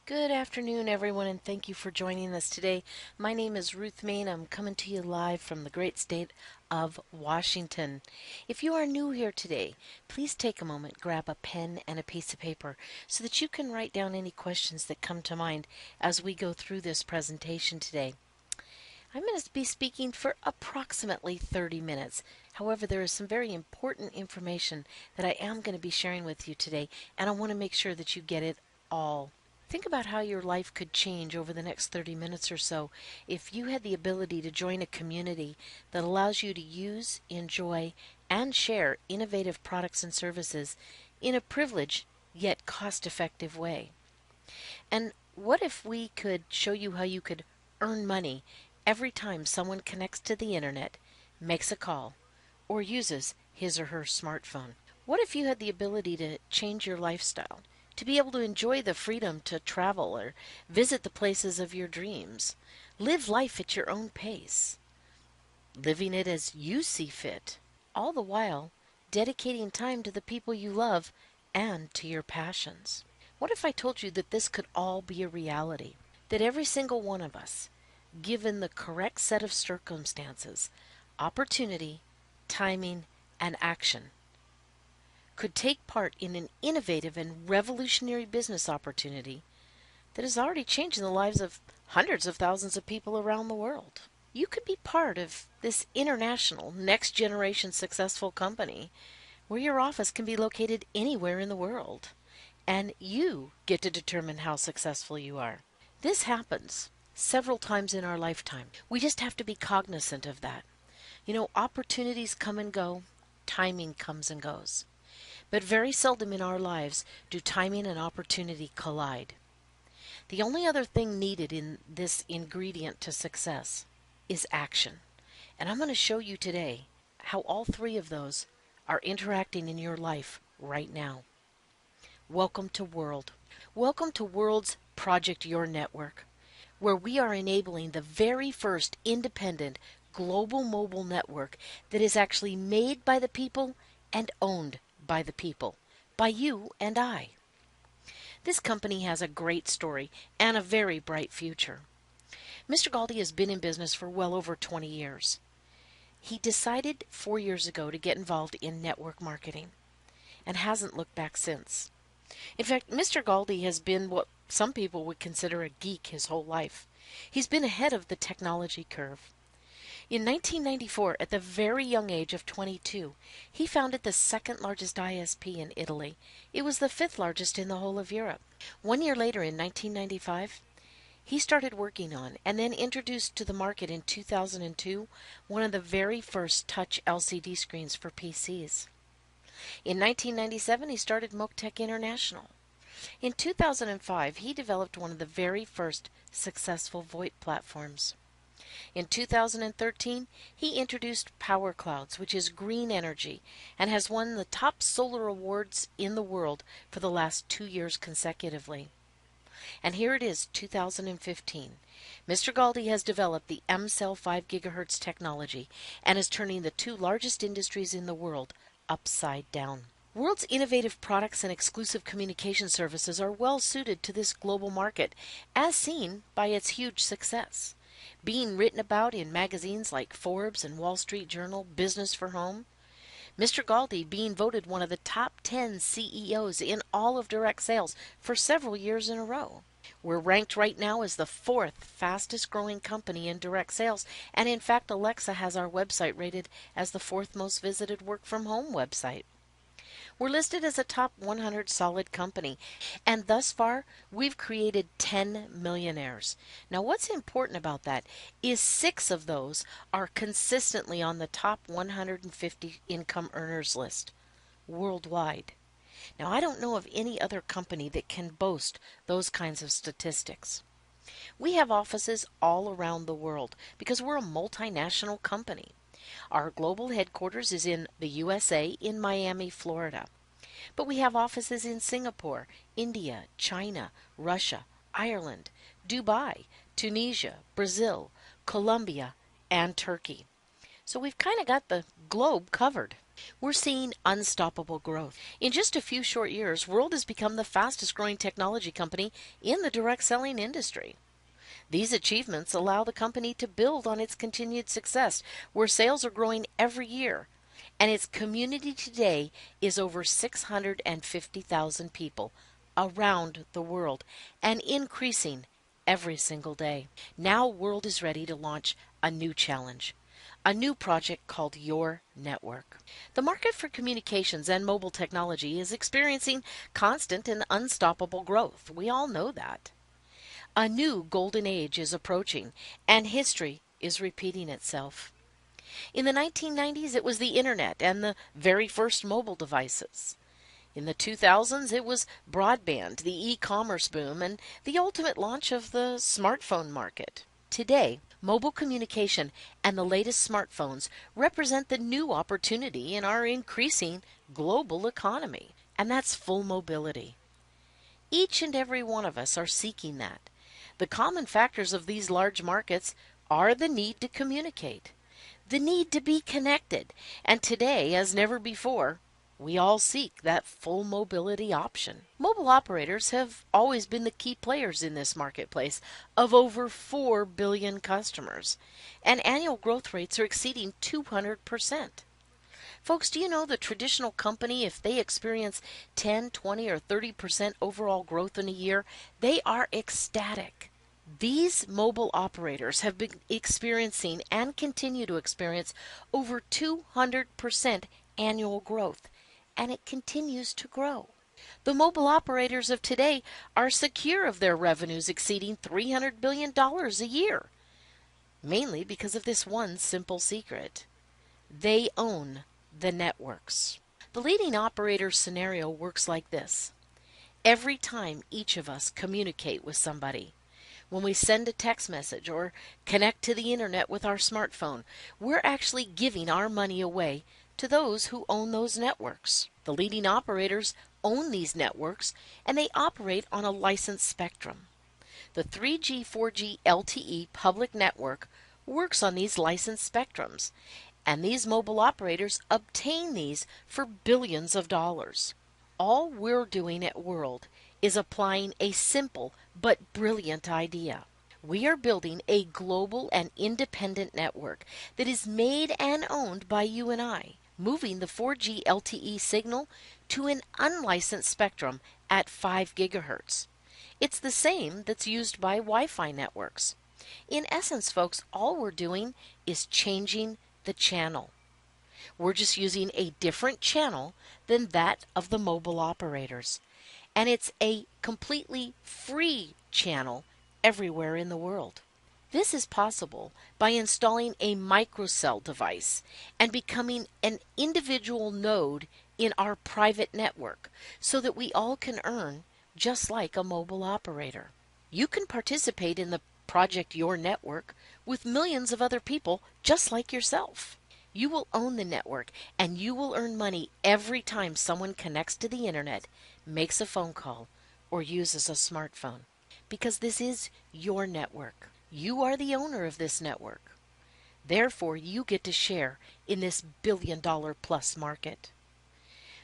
Good afternoon, everyone, and thank you for joining us today. My name is Ruth Main. I'm coming to you live from the great state of Washington. If you are new here today, please take a moment, grab a pen and a piece of paper so that you can write down any questions that come to mind as we go through this presentation today. I'm going to be speaking for approximately 30 minutes. However, there is some very important information that I am going to be sharing with you today, and I want to make sure that you get it all. Think about how your life could change over the next 30 minutes or so if you had the ability to join a community that allows you to use, enjoy, and share innovative products and services in a privileged yet cost-effective way. And what if we could show you how you could earn money every time someone connects to the internet, makes a call, or uses his or her smartphone? What if you had the ability to change your lifestyle, to be able to enjoy the freedom to travel or visit the places of your dreams, live life at your own pace, living it as you see fit, all the while dedicating time to the people you love and to your passions? What if I told you that this could all be a reality? That every single one of us, given the correct set of circumstances, opportunity, timing, and action, could take part in an innovative and revolutionary business opportunity that is already changing the lives of hundreds of thousands of people around the world? You could be part of this international, next generation successful company where your office can be located anywhere in the world, and you get to determine how successful you are. This happens several times in our lifetime. We just have to be cognizant of that. Opportunities come and go, timing comes and goes. But very seldom in our lives do timing and opportunity collide. The only other thing needed in this ingredient to success is action. And I'm going to show you today how all three of those are interacting in your life right now. Welcome to World. Welcome to World's Project Your Network, where we are enabling the very first independent global mobile network that is actually made by the people and owned by the people, by you and I. This company has a great story and a very bright future. Mr. Galdi has been in business for well over 20 years. He decided 4 years ago to get involved in network marketing and hasn't looked back since. In fact, Mr. Galdi has been what some people would consider a geek his whole life. He's been ahead of the technology curve. In 1994, at the very young age of 22, he founded the second largest ISP in Italy. It was the fifth largest in the whole of Europe. 1 year later, in 1995, he started working on and then introduced to the market in 2002 one of the very first touch LCD screens for PCs. In 1997, he started Motec International. In 2005, he developed one of the very first successful VoIP platforms. In 2013, he introduced Power Clouds, which is green energy, and has won the top solar awards in the world for the last 2 years consecutively. And here it is, 2015. Mr. Galdi has developed the M-Cell 5 GHz technology and is turning the two largest industries in the world upside down. World's innovative products and exclusive communication services are well suited to this global market, as seen by its huge success. Being written about in magazines like Forbes and Wall Street Journal, Business for Home. Mr. Galdi being voted one of the top 10 CEOs in all of direct sales for several years in a row. We're ranked right now as the fourth fastest growing company in direct sales, and in fact Alexa has our website rated as the fourth most visited work from home website. We're listed as a top 100 solid company, and thus far we've created 10 millionaires. Now what's important about that is 6 of those are consistently on the top 150 income earners list worldwide. Now I don't know of any other company that can boast those kinds of statistics. We have offices all around the world because we're a multinational company. Our global headquarters is in the USA in Miami, Florida. But we have offices in Singapore, India, China, Russia, Ireland, Dubai, Tunisia, Brazil, Colombia, and Turkey. So we've kind of got the globe covered. We're seeing unstoppable growth. In just a few short years, World has become the fastest growing technology company in the direct selling industry. These achievements allow the company to build on its continued success, where sales are growing every year, and its community today is over 650,000 people around the world and increasing every single day. Now, World is ready to launch a new challenge, a new project called Your Network. The market for communications and mobile technology is experiencing constant and unstoppable growth. We all know that. A new golden age is approaching, and history is repeating itself. In the 1990s, it was the internet and the very first mobile devices. In the 2000s, it was broadband, the e-commerce boom, and the ultimate launch of the smartphone market. Today, mobile communication and the latest smartphones represent the new opportunity in our increasing global economy, and that's full mobility. Each and every one of us are seeking that. The common factors of these large markets are the need to communicate, the need to be connected, and today, as never before, we all seek that full mobility option. Mobile operators have always been the key players in this marketplace of over 4 billion customers, and annual growth rates are exceeding 200%. Folks, do you know the traditional company, if they experience 10, 20, or 30% overall growth in a year, they are ecstatic. These mobile operators have been experiencing and continue to experience over 200% annual growth, and it continues to grow. The mobile operators of today are secure of their revenues exceeding $300 billion a year, mainly because of this one simple secret. They own the networks. The leading operator scenario works like this. Every time each of us communicate with somebody, when we send a text message or connect to the internet with our smartphone, we're actually giving our money away to those who own those networks. The leading operators own these networks, and they operate on a licensed spectrum. The 3G, 4G LTE public network works on these licensed spectrums, and these mobile operators obtain these for billions of dollars. All we're doing at World is applying a simple but brilliant idea. We are building a global and independent network that is made and owned by you and I, moving the 4G LTE signal to an unlicensed spectrum at 5 gigahertz. It's the same that's used by Wi-Fi networks. In essence, folks, all we're doing is changing the channel. We're just using a different channel than that of the mobile operators. And it's a completely free channel everywhere in the world. This is possible by installing a microcell device and becoming an individual node in our private network so that we all can earn just like a mobile operator. You can participate in the Project Your Network with millions of other people just like yourself. You will own the network, and you will earn money every time someone connects to the internet, makes a phone call, or uses a smartphone. Because this is your network. You are the owner of this network. Therefore, you get to share in this billion-dollar plus market.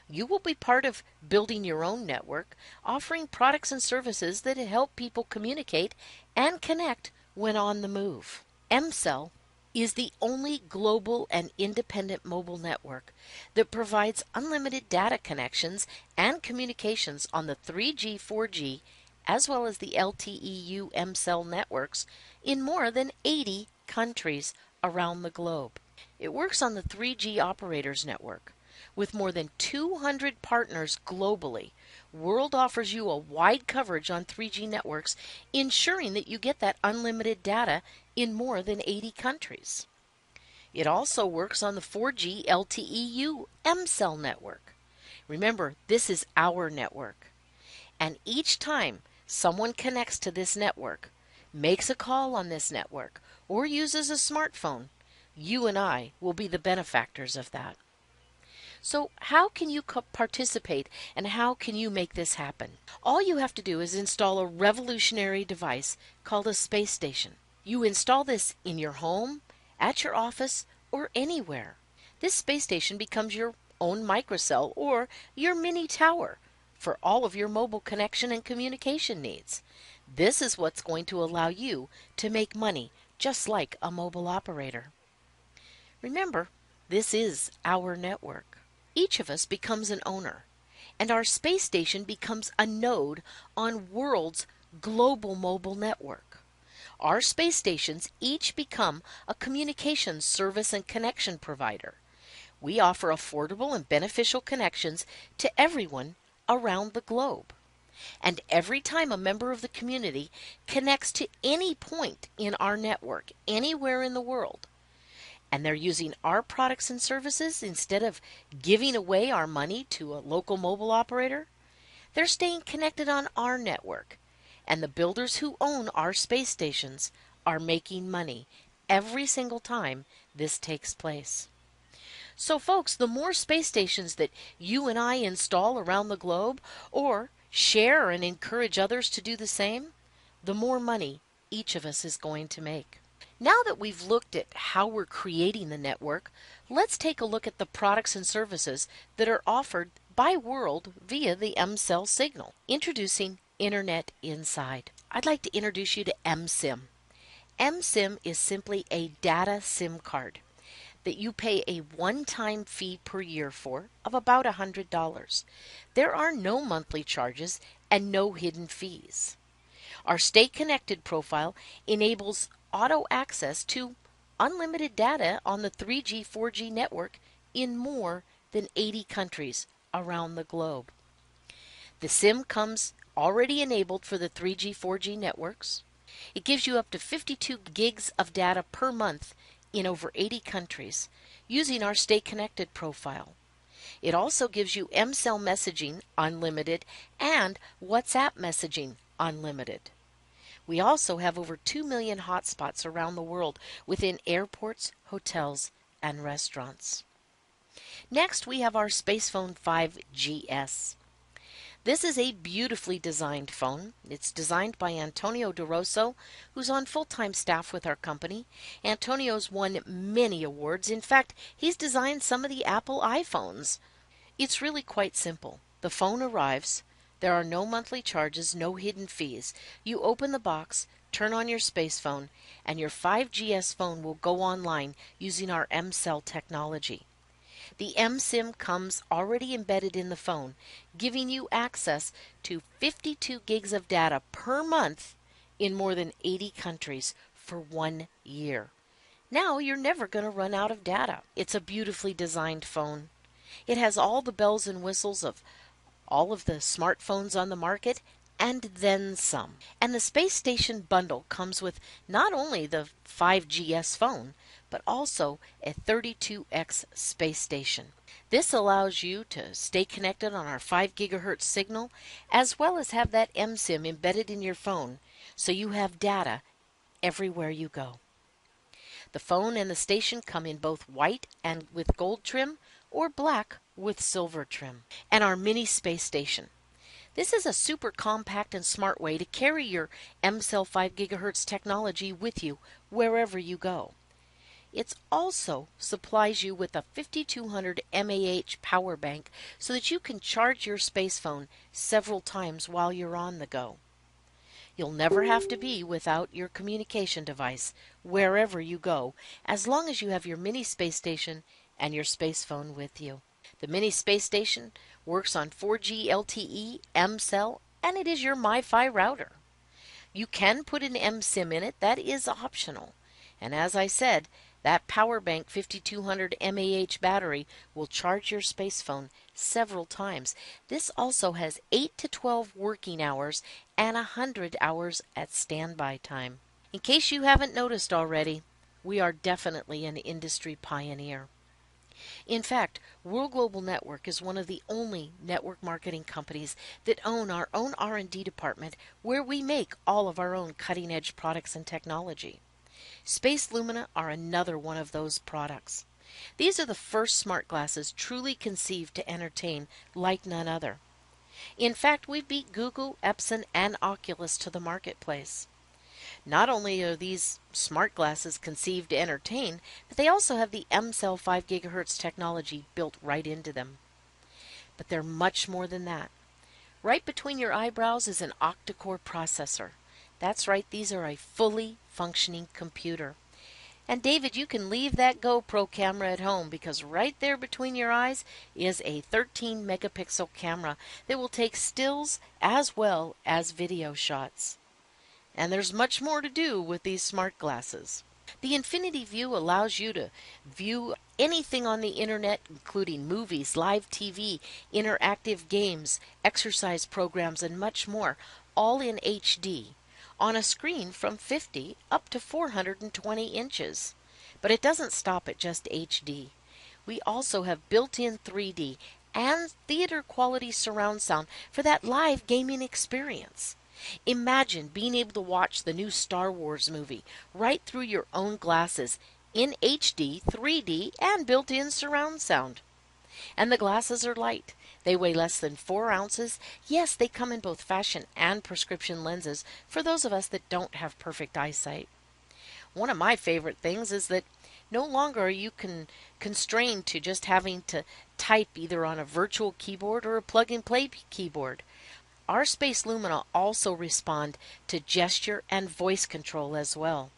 You will be part of building your own network, offering products and services that help people communicate and connect when on the move. MCell is the only global and independent mobile network that provides unlimited data connections and communications on the 3G, 4G, as well as the LTE-U MCell networks in more than 80 countries around the globe. It works on the 3G operators network. With more than 200 partners globally, World offers you a wide coverage on 3G networks, ensuring that you get that unlimited data in more than 80 countries. It also works on the 4G LTE-U MCell network. Remember, this is our network. And each time someone connects to this network, makes a call on this network, or uses a smartphone, you and I will be the benefactors of that. So how can you participate, and how can you make this happen? All you have to do is install a revolutionary device called a space station. You install this in your home, at your office, or anywhere. This space station becomes your own microcell or your mini tower for all of your mobile connection and communication needs. This is what's going to allow you to make money just like a mobile operator. Remember, this is our network. Each of us becomes an owner, and our space station becomes a node on world's global mobile network. Our space stations each become a communications service and connection provider. We offer affordable and beneficial connections to everyone around the globe. And every time a member of the community connects to any point in our network, anywhere in the world, and they're using our products and services instead of giving away our money to a local mobile operator, they're staying connected on our network. And the builders who own our space stations are making money every single time this takes place. So, folks, the more space stations that you and I install around the globe or share and encourage others to do the same, the more money each of us is going to make. Now that we've looked at how we're creating the network, let's take a look at the products and services that are offered by World via the M-Cell signal. Introducing Internet Inside. I'd like to introduce you to MSIM. MSIM is simply a data SIM card that you pay a one-time fee per year for of about $100. There are no monthly charges and no hidden fees. Our Stay Connected profile enables auto access to unlimited data on the 3G, 4G network in more than 80 countries around the globe. The SIM comes already enabled for the 3G, 4G networks. It gives you up to 52 gigs of data per month in over 80 countries using our Stay Connected profile. It also gives you M-Cell messaging unlimited and WhatsApp messaging unlimited. We also have over 2 million hotspots around the world within airports, hotels, and restaurants. Next, we have our SpacePhone 5GS. This is a beautifully designed phone. It's designed by Antonio DeRosso, who's on full-time staff with our company. Antonio's won many awards. In fact, he's designed some of the Apple iPhones. It's really quite simple. The phone arrives. There are no monthly charges, no hidden fees. You open the box, turn on your space phone, and your 5GS phone will go online using our M-Cell technology. The eSIM comes already embedded in the phone, giving you access to 52 gigs of data per month in more than 80 countries for 1 year. Now you're never going to run out of data. It's a beautifully designed phone. It has all the bells and whistles of all of the smartphones on the market and then some. And the Space Station bundle comes with not only the 5GS phone, but also a 32X space station. This allows you to stay connected on our 5 gigahertz signal, as well as have that eSIM embedded in your phone, so you have data everywhere you go. The phone and the station come in both white and with gold trim, or black with silver trim. And our mini space station. This is a super compact and smart way to carry your M-Cell 5 gigahertz technology with you wherever you go. It also supplies you with a 5200 mAh power bank so that you can charge your space phone several times while you're on the go. You'll never have to be without your communication device wherever you go, as long as you have your mini space station and your space phone with you. The mini space station works on 4G LTE, M-Cell, and it is your MiFi router. You can put an eSIM in it. That is optional. And as I said, that power bank 5200 mAh battery will charge your space phone several times. This also has 8 to 12 working hours and 100 hours at standby time. In case you haven't noticed already, we are definitely an industry pioneer. In fact, World Global Network is one of the only network marketing companies that own our own R&D department where we make all of our own cutting-edge products and technology. Space Lumina are another one of those products. These are the first smart glasses truly conceived to entertain like none other. In fact, we beat Google, Epson, and Oculus to the marketplace. Not only are these smart glasses conceived to entertain, but they also have the M-Cell 5 gigahertz technology built right into them. But they're much more than that. Right between your eyebrows is an octa-core processor. That's right, these are a fully functioning computer. And David, you can leave that GoPro camera at home because right there between your eyes is a 13 megapixel camera that will take stills as well as video shots. And there's much more to do with these smart glasses. The Infinity View allows you to view anything on the internet, including movies, live TV, interactive games, exercise programs, and much more, all in HD, on a screen from 50 up to 420 inches. But it doesn't stop at just HD. We also have built-in 3D and theater quality surround sound for that live gaming experience. Imagine being able to watch the new Star Wars movie right through your own glasses in HD, 3D, and built-in surround sound. And the glasses are light. They weigh less than 4 ounces. Yes, they come in both fashion and prescription lenses for those of us that don't have perfect eyesight. One of my favorite things is that no longer are you constrained to just having to type either on a virtual keyboard or a plug-and-play keyboard. Our Space Lumina also respond to gesture and voice control as well.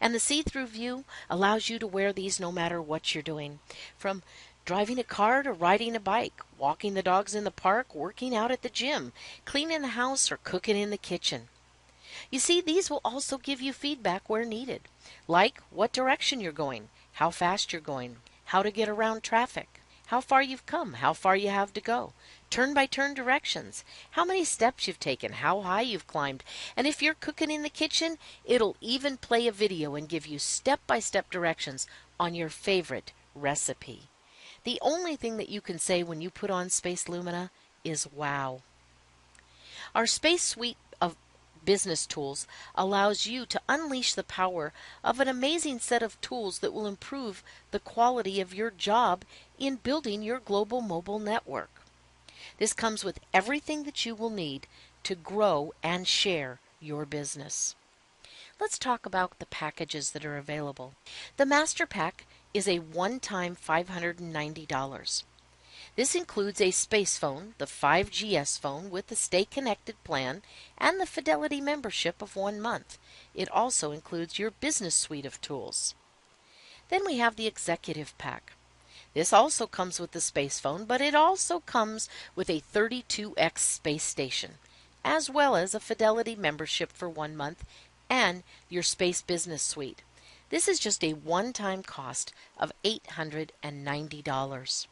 And the see-through view allows you to wear these no matter what you're doing. From driving a car to riding a bike, walking the dogs in the park, working out at the gym, cleaning the house, or cooking in the kitchen. You see, these will also give you feedback where needed, like what direction you're going, how fast you're going, how to get around traffic, how far you've come, how far you have to go, turn-by-turn directions, how many steps you've taken, how high you've climbed, and if you're cooking in the kitchen, it'll even play a video and give you step-by-step directions on your favorite recipe. The only thing that you can say when you put on Space Lumina is wow. Our Space Suite of business tools allows you to unleash the power of an amazing set of tools that will improve the quality of your job in building your global mobile network. This comes with everything that you will need to grow and share your business. Let's talk about the packages that are available. The Master Pack is a one-time $590. This includes a space phone, the 5GS phone with the Stay Connected plan, and the Fidelity membership of 1 month. It also includes your business suite of tools. Then we have the Executive Pack. This also comes with the space phone, but it also comes with a 32X space station, as well as a Fidelity membership for 1 month and your Space Business Suite. This is just a one-time cost of $890.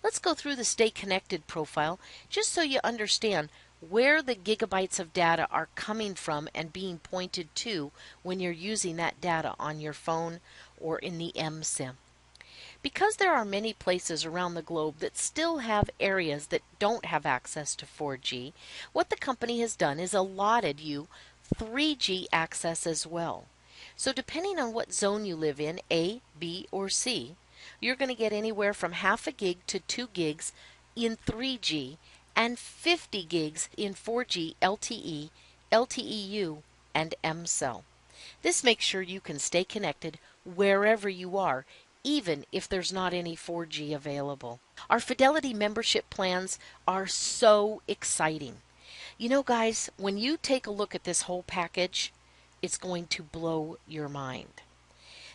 Let's go through the Stay Connected profile just so you understand where the gigabytes of data are coming from and being pointed to when you're using that data on your phone or in the eSIM. Because there are many places around the globe that still have areas that don't have access to 4G, what the company has done is allotted you 3G access as well. So depending on what zone you live in, A, B, or C, you're going to get anywhere from half a gig to 2 gigs in 3G and 50 gigs in 4G LTE, LTEU, and M-Cell. This makes sure you can stay connected wherever you are, even if there's not any 4G available. Our Fidelity membership plans are so exciting. You know, guys, when you take a look at this whole package, it's going to blow your mind.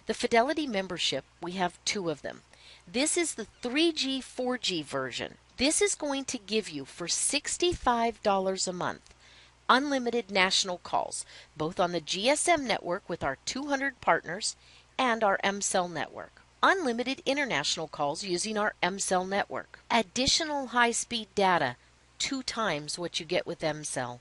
The Fidelity membership, we have 2 of them. This is the 3G, 4G version. This is going to give you, for $65 a month, unlimited national calls, both on the GSM network with our 200 partners and our M-Cell network. Unlimited international calls using our M-Cell network. Additional high-speed data, 2 times what you get with M-Cell.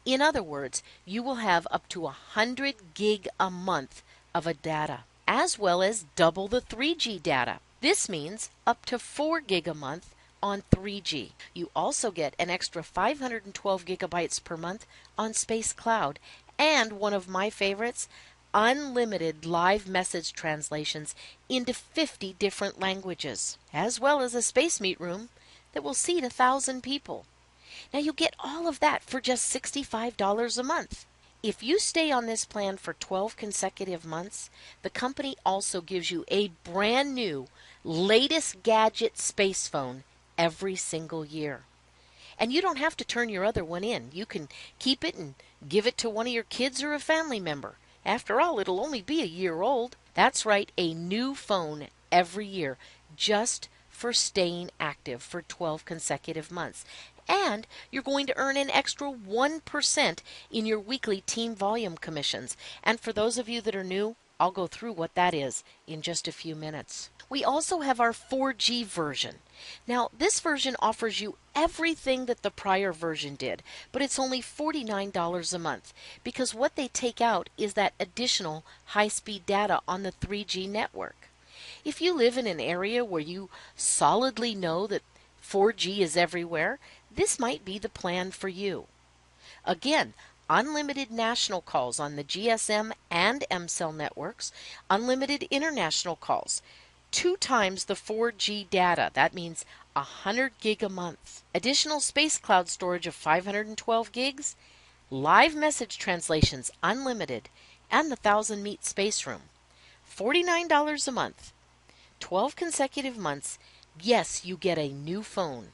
In other words, you will have up to 100 gig a month of a data, as well as double the 3G data. This means up to 4 gig a month on 3G. You also get an extra 512 gigabytes per month on Space Cloud, and one of my favorites, unlimited live message translations into 50 different languages, as well as a space meet room that will seat 1,000 people. Now you get all of that for just $65 a month. If you stay on this plan for 12 consecutive months, the company also gives you a brand new, latest gadget space phone every single year. And you don't have to turn your other one in. You can keep it and give it to one of your kids or a family member. After all, it'll only be a year old. That's right, a new phone every year, just for staying active for 12 consecutive months. And you're going to earn an extra 1% in your weekly team volume commissions. And for those of you that are new, I'll go through what that is in just a few minutes. We also have our 4G version. Now, this version offers you everything that the prior version did, but it's only $49 a month because what they take out is that additional high-speed data on the 3G network. If you live in an area where you solidly know that 4G is everywhere, this might be the plan for you. Again, unlimited national calls on the GSM and MCell networks, unlimited international calls, 2 times the 4G data. That means 100 gig a month. Additional space cloud storage of 512 gigs, live message translations unlimited, and the 1000 meet space room. $49 a month, 12 consecutive months. Yes, you get a new phone.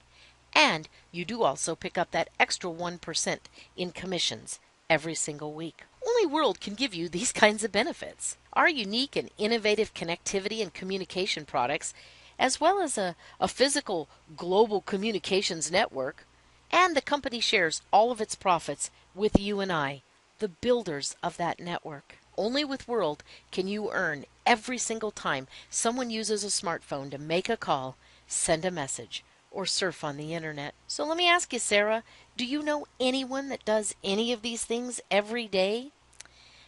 And you do also pick up that extra 1% in commissions every single week. Only World can give you these kinds of benefits. Our unique and innovative connectivity and communication products, as well as a physical global communications network, and the company shares all of its profits with you and I, the builders of that network. Only with World can you earn every single time someone uses a smartphone to make a call, send a message, or surf on the internet. So let me ask you, Sarah, do you know anyone that does any of these things every day?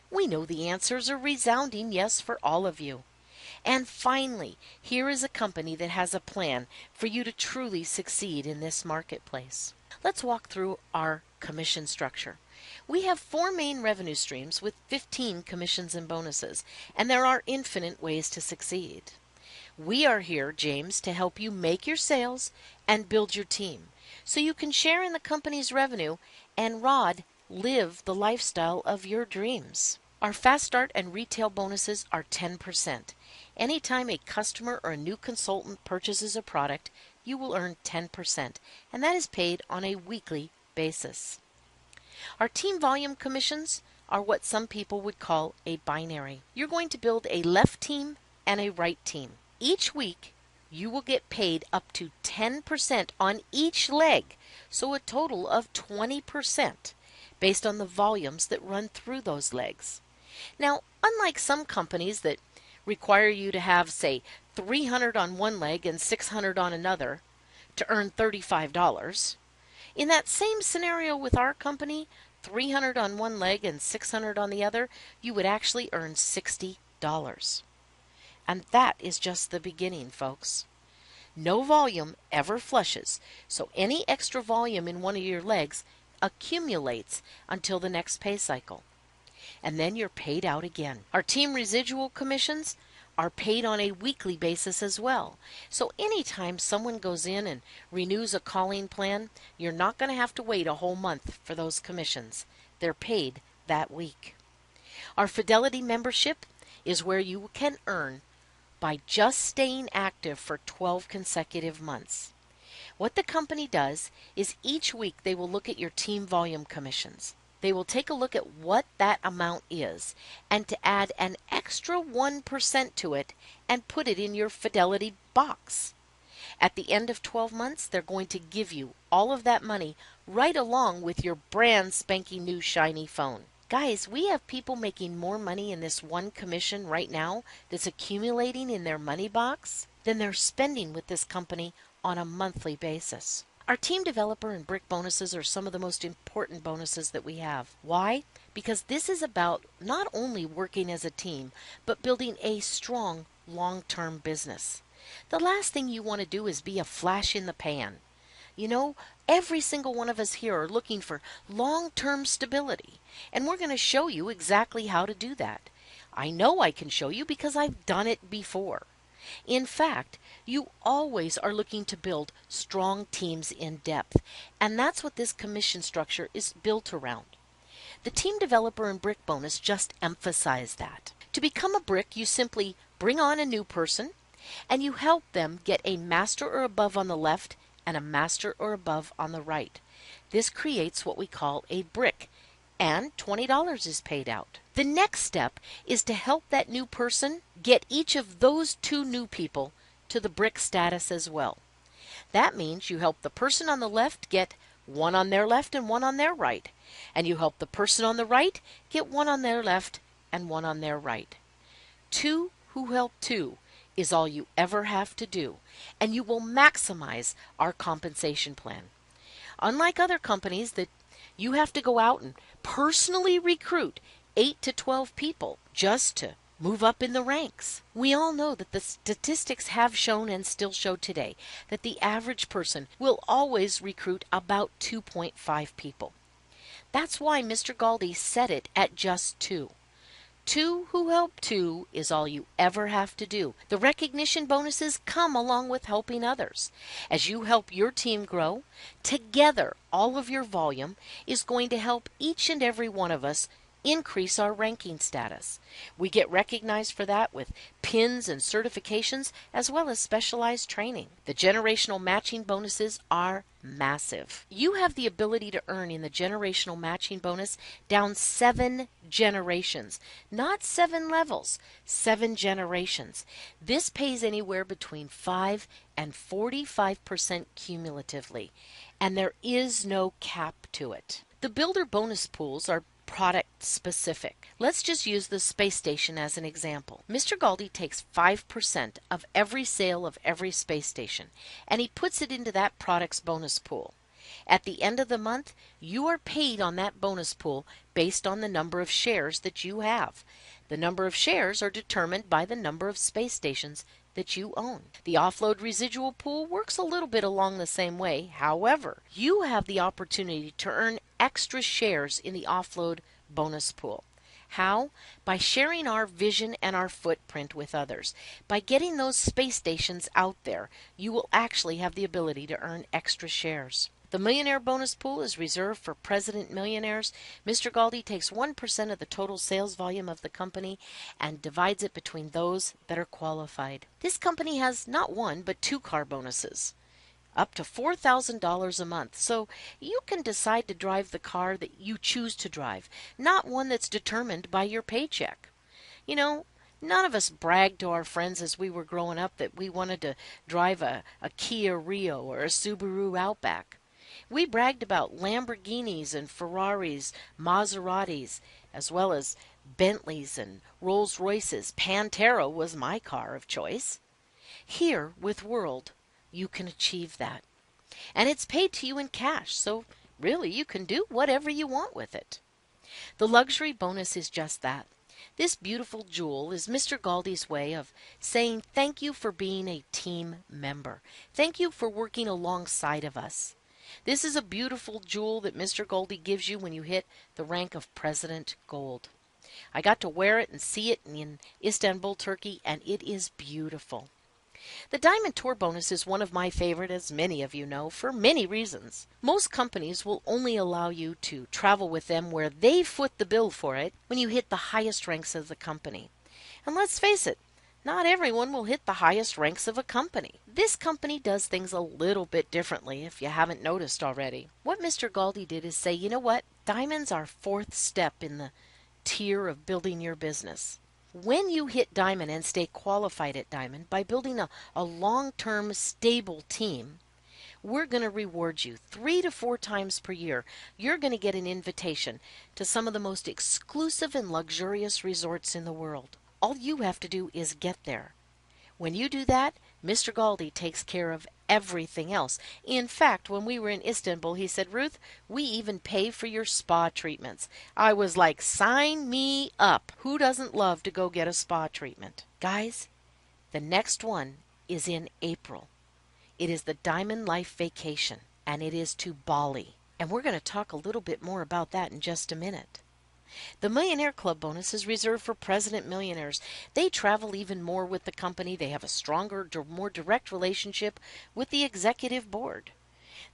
We know the answers are resounding yes for all of you. And finally, here is a company that has a plan for you to truly succeed in this marketplace. Let's walk through our commission structure. We have 4 main revenue streams with 15 commissions and bonuses, and there are infinite ways to succeed. We are here, James, to help you make your sales and build your team so you can share in the company's revenue and Rod, live the lifestyle of your dreams. Our fast start and retail bonuses are 10%. Anytime a customer or a new consultant purchases a product, you will earn 10%, and that is paid on a weekly basis. Our team volume commissions are what some people would call a binary. You're going to build a left team and a right team. Each week, you will get paid up to 10% on each leg, so a total of 20% based on the volumes that run through those legs. Now, unlike some companies that require you to have, say, 300 on one leg and 600 on another to earn $35, in that same scenario with our company, 300 on one leg and 600 on the other, you would actually earn $60. And that is just the beginning, folks. No volume ever flushes, so any extra volume in one of your legs accumulates until the next pay cycle. And then you're paid out again. Our team residual commissions are paid on a weekly basis as well. So anytime someone goes in and renews a calling plan, you're not going to have to wait a whole month for those commissions. They're paid that week. Our Fidelity membership is where you can earn by just staying active for 12 consecutive months. What the company does is each week they will look at your team volume commissions. They will take a look at what that amount is and to add an extra 1% to it and put it in your Fidelity box. At the end of 12 months, they're going to give you all of that money right along with your brand spanking new shiny phone. Guys, we have people making more money in this one commission right now that's accumulating in their money box than they're spending with this company on a monthly basis. Our team developer and brick bonuses are some of the most important bonuses that we have. Why? Because this is about not only working as a team, but building a strong long-term business. The last thing you want to do is be a flash in the pan. You know, every single one of us here are looking for long-term stability, and we're going to show you exactly how to do that. I know I can show you because I've done it before. In fact, you always are looking to build strong teams in depth, and that's what this commission structure is built around. The team developer and brick bonus just emphasize that. To become a brick, you simply bring on a new person and you help them get a master or above on the left and a master or above on the right. This creates what we call a brick, and $20 is paid out. The next step is to help that new person get each of those two new people to the brick status as well. That means you help the person on the left get one on their left and one on their right, and you help the person on the right get one on their left and one on their right. Two who help two is all you ever have to do, and you will maximize our compensation plan. Unlike other companies that you have to go out and personally recruit 8 to 12 people just to move up in the ranks. We all know that the statistics have shown and still show today that the average person will always recruit about 2.5 people. That's why Mr. Galdi set it at just 2. Two who help two is all you ever have to do. The recognition bonuses come along with helping others. As you help your team grow, together all of your volume is going to help each and every one of us increase our ranking status. We get recognized for that with pins and certifications as well as specialized training. The generational matching bonuses are massive. You have the ability to earn in the generational matching bonus down 7 generations, not 7 levels, 7 generations. This pays anywhere between 5 and 45% cumulatively, and there is no cap to it. The builder bonus pools are product specific. Let's just use the space station as an example. Mr. Galdi takes 5% of every sale of every space station and he puts it into that product's bonus pool. At the end of the month, you are paid on that bonus pool based on the number of shares that you have. The number of shares are determined by the number of space stations that you own. The offload residual pool works a little bit along the same way. However, you have the opportunity to earn extra shares in the offload bonus pool. How? By sharing our vision and our footprint with others. By getting those space stations out there, you will actually have the ability to earn extra shares. The millionaire bonus pool is reserved for president millionaires. Mr. Galdi takes 1% of the total sales volume of the company and divides it between those that are qualified. This company has not one, but 2 car bonuses, up to $4,000 a month. So you can decide to drive the car that you choose to drive, not one that's determined by your paycheck. You know, none of us bragged to our friends as we were growing up that we wanted to drive a Kia Rio or a Subaru Outback. We bragged about Lamborghinis and Ferraris, Maseratis, as well as Bentleys and Rolls Royces. Pantera was my car of choice. Here, with World, you can achieve that. And it's paid to you in cash, so really you can do whatever you want with it. The luxury bonus is just that. This beautiful jewel is Mr. Galdi's way of saying thank you for being a team member. Thank you for working alongside of us. This is a beautiful jewel that Mr. Galdi gives you when you hit the rank of President Gold. I got to wear it and see it in Istanbul, Turkey, and it is beautiful. The Diamond Tour bonus is one of my favorite, as many of you know, for many reasons. Most companies will only allow you to travel with them where they foot the bill for it when you hit the highest ranks of the company. And let's face it, not everyone will hit the highest ranks of a company. This company does things a little bit differently if you haven't noticed already. What Mr. Galdi did is say, you know what, Diamond's our 4th step in the tier of building your business. When you hit Diamond and stay qualified at Diamond by building a long-term stable team, we're going to reward you 3 to 4 times per year. You're going to get an invitation to some of the most exclusive and luxurious resorts in the world. All you have to do is get there. When you do that, Mr. Galdi takes care of everything else. In fact, when we were in Istanbul, he said, Ruth, we even pay for your spa treatments. I was like, sign me up. Who doesn't love to go get a spa treatment? Guys, the next one is in April. It is the Diamond Life Vacation, and it is to Bali. And we're going to talk a little bit more about that in just a minute. The Millionaire Club bonus is reserved for president millionaires. They travel even more with the company. They have a stronger, more direct relationship with the executive board.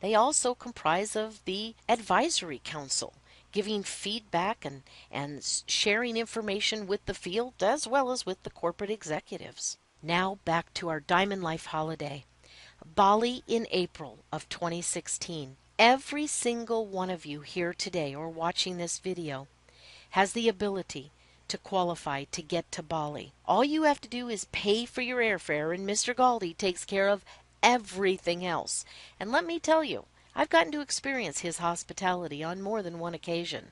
They also comprise of the advisory council, giving feedback and sharing information with the field as well as with the corporate executives. Now back to our Diamond Life holiday. Bali in April of 2016. Every single one of you here today or watching this video has the ability to qualify to get to Bali. All you have to do is pay for your airfare, and Mr. Galdi takes care of everything else. And let me tell you, I've gotten to experience his hospitality on more than one occasion.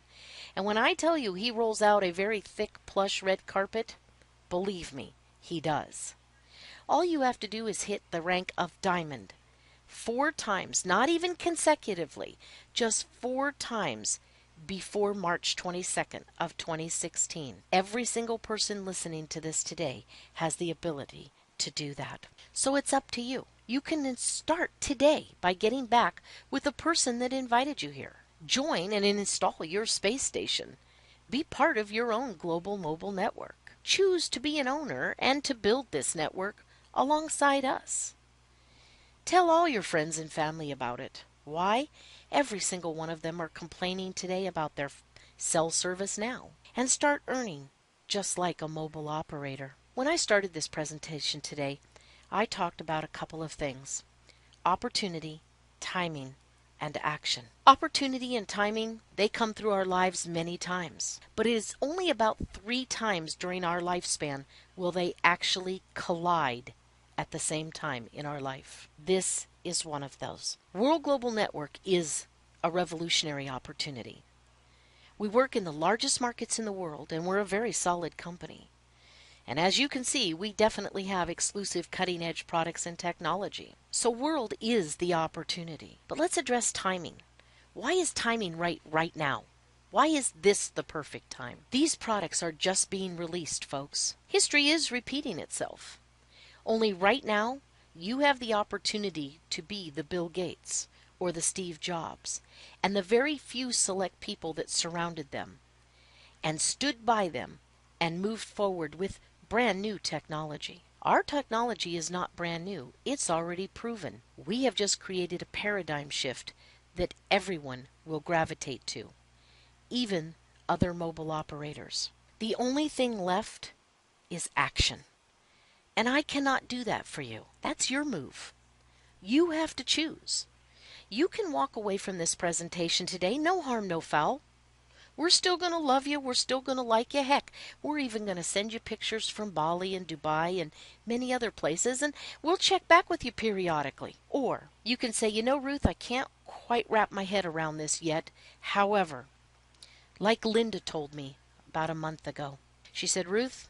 And when I tell you he rolls out a very thick plush red carpet, believe me, he does. All you have to do is hit the rank of diamond 4 times, not even consecutively, just 4 times before March 22nd of 2016. Every single person listening to this today has the ability to do that. So it's up to you. You can start today by getting back with the person that invited you here. Join and install your space station. Be part of your own global mobile network. Choose to be an owner and to build this network alongside us. Tell all your friends and family about it. Why? Every single one of them are complaining today about their cell service now. And start earning just like a mobile operator. When I started this presentation today, I talked about a couple of things: opportunity, timing, and action. Opportunity and timing, they come through our lives many times. But it is only about 3 times during our lifespan will they actually collide at the same time in our life. This is one of those. World Global Network is a revolutionary opportunity. We work in the largest markets in the world, and we're a very solid company. And as you can see, we definitely have exclusive cutting-edge products and technology. So World is the opportunity. But let's address timing. Why is timing right now? Why is this the perfect time? These products are just being released, folks. History is repeating itself. Only right now, you have the opportunity to be the Bill Gates or the Steve Jobs and the very few select people that surrounded them and stood by them and moved forward with brand new technology. Our technology is not brand new. It's already proven. We have just created a paradigm shift that everyone will gravitate to, even other mobile operators. The only thing left is action. And I cannot do that for you. That's your move. You have to choose. You can walk away from this presentation today, no harm, no foul. We're still going to love you. We're still going to like you. Heck, we're even going to send you pictures from Bali and Dubai and many other places, and we'll check back with you periodically. Or you can say, you know, Ruth, I can't quite wrap my head around this yet. However, like Linda told me about a month ago, she said, Ruth,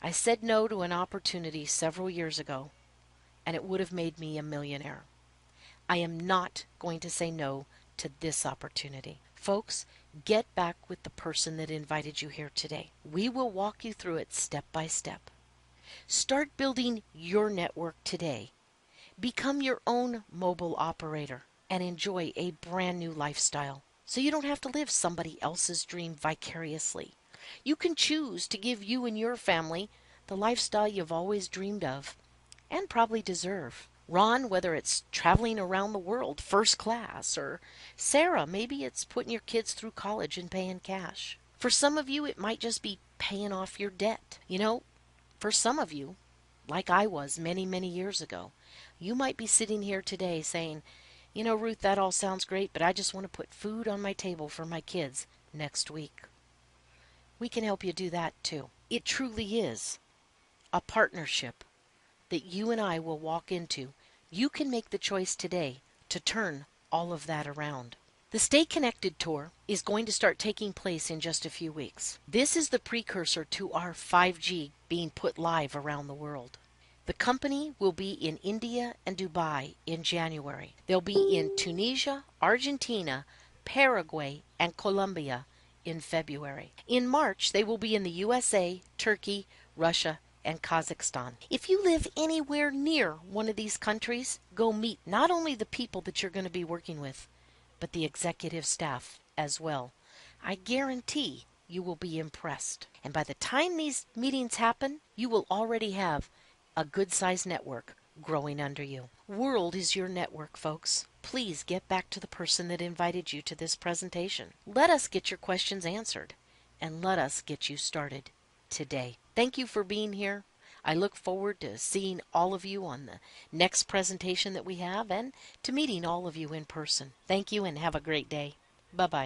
I said no to an opportunity several years ago, and it would have made me a millionaire. I am not going to say no to this opportunity. Folks, get back with the person that invited you here today. We will walk you through it step by step. Start building your network today. Become your own mobile operator and enjoy a brand new lifestyle, so you don't have to live somebody else's dream vicariously. You can choose to give you and your family the lifestyle you've always dreamed of and probably deserve. Ron, whether it's traveling around the world first class, or Sarah, maybe it's putting your kids through college and paying cash. For some of you, it might just be paying off your debt. You know, for some of you, like I was many, many years ago, you might be sitting here today saying, you know, Ruth, that all sounds great, but I just want to put food on my table for my kids next week. We can help you do that too. It truly is a partnership that you and I will walk into. You can make the choice today to turn all of that around. The Stay Connected Tour is going to start taking place in just a few weeks. This is the precursor to our 5G being put live around the world. The company will be in India and Dubai in January. They'll be in Tunisia, Argentina, Paraguay, and Colombia in February. In March, they will be in the USA, Turkey, Russia, and Kazakhstan. If you live anywhere near one of these countries, go meet not only the people that you're going to be working with, but the executive staff as well. I guarantee you will be impressed. And by the time these meetings happen, you will already have a good-sized network growing under you. World is your network, folks. Please get back to the person that invited you to this presentation. Let us get your questions answered, and let us get you started today. Thank you for being here. I look forward to seeing all of you on the next presentation that we have and to meeting all of you in person. Thank you and have a great day. Bye-bye.